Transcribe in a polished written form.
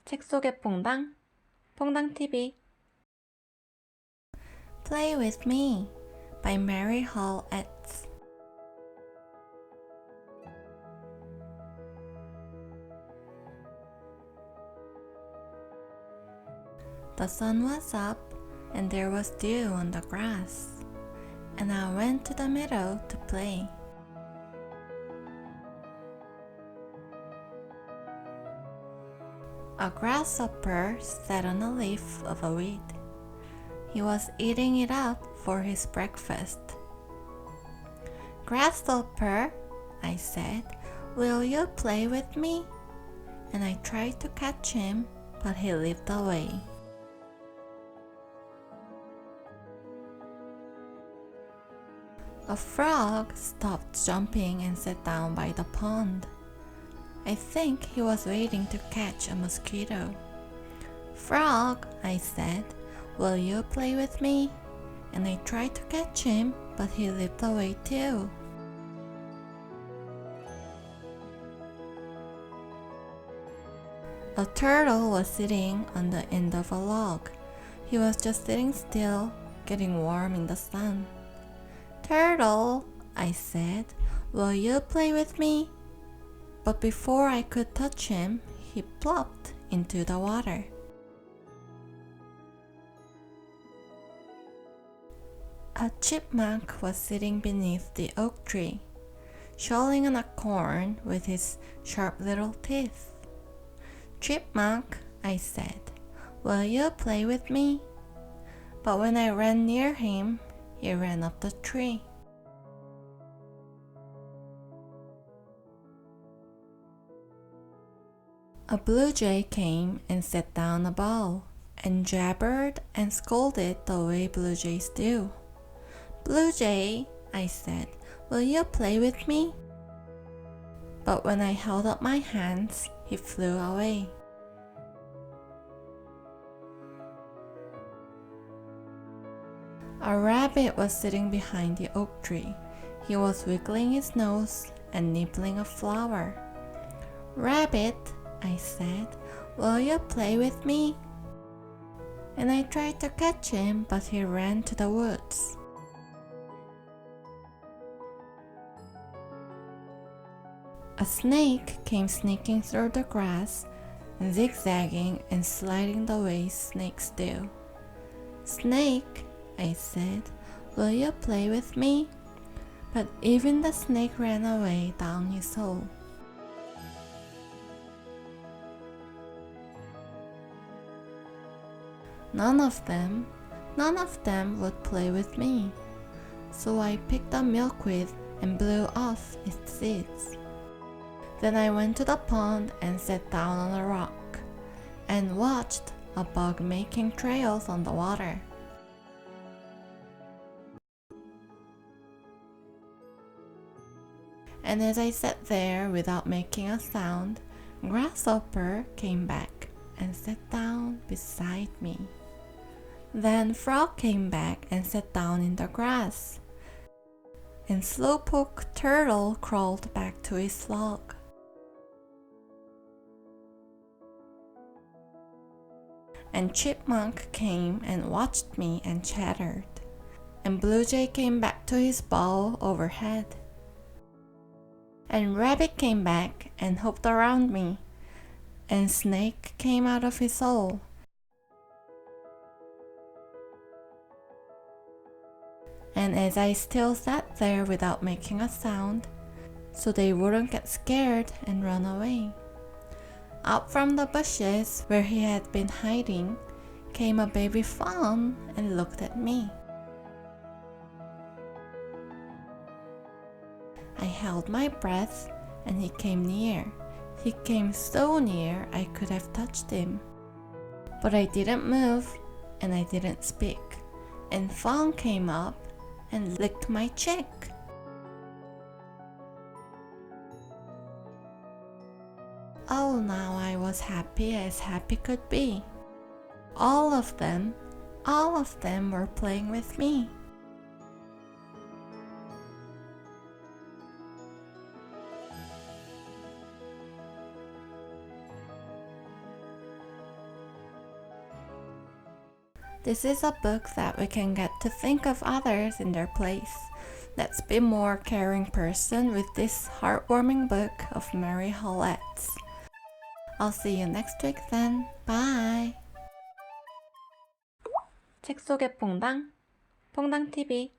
책 속의 퐁당, 퐁당TV. Play with Me by Marie Hall Ets. The sun was up and there was dew on the grass, and I went to the meadow to play. A grasshopper sat on a leaf of a weed. He was eating it up for his breakfast. "Grasshopper," I said, "will you play with me?" And I tried to catch him, but he leaped away. A frog stopped jumping and sat down by the pond. I think he was waiting to catch a mosquito. "Frog," I said, "will you play with me?" And I tried to catch him, but he leaped away too. A turtle was sitting on the end of a log. He was just sitting still, getting warm in the sun. "Turtle," I said, "will you play with me?" But before I could touch him, he plopped into the water. A chipmunk was sitting beneath the oak tree, shoveling an acorn with his sharp little teeth. "Chipmunk," I said, "will you play with me?" But when I ran near him, he ran up the tree. A blue jay came and sat down a bough, and jabbered and scolded the way blue jays do. "Blue jay," I said, "will you play with me?" But when I held up my hands, he flew away. A rabbit was sitting behind the oak tree. He was wiggling his nose and nibbling a flower. "Rabbit," I said, "will you play with me?" And I tried to catch him, but he ran to the woods. A snake came sneaking through the grass, zigzagging and sliding the way snakes do. "Snake," I said, "will you play with me?" But even the snake ran away down his hole. None of them would play with me. So I picked a milkweed and blew off its seeds. Then I went to the pond and sat down on a rock and watched a bug making trails on the water. And as I sat there without making a sound, Grasshopper came back and sat down beside me. Then Frog came back and sat down in the grass. And Slowpoke Turtle crawled back to his log. And Chipmunk came and watched me and chattered. And Blue Jay came back to his bough overhead. And Rabbit came back and hopped around me. And Snake came out of his hole. And as I still sat there without making a sound, so they wouldn't get scared and run away, out from the bushes where he had been hiding came a baby fawn and looked at me. I held my breath and he came near. He came so near I could have touched him. But I didn't move and I didn't speak. And Fawn came up and licked my cheek. Oh, now I was happy as happy could be. All of them were playing with me. This is a book that we can get to think of others in their place. Let's be more caring person with this heartwarming book of Marie Hall Ets. I'll see you next week then. Bye! 책 속의 퐁당, 퐁당TV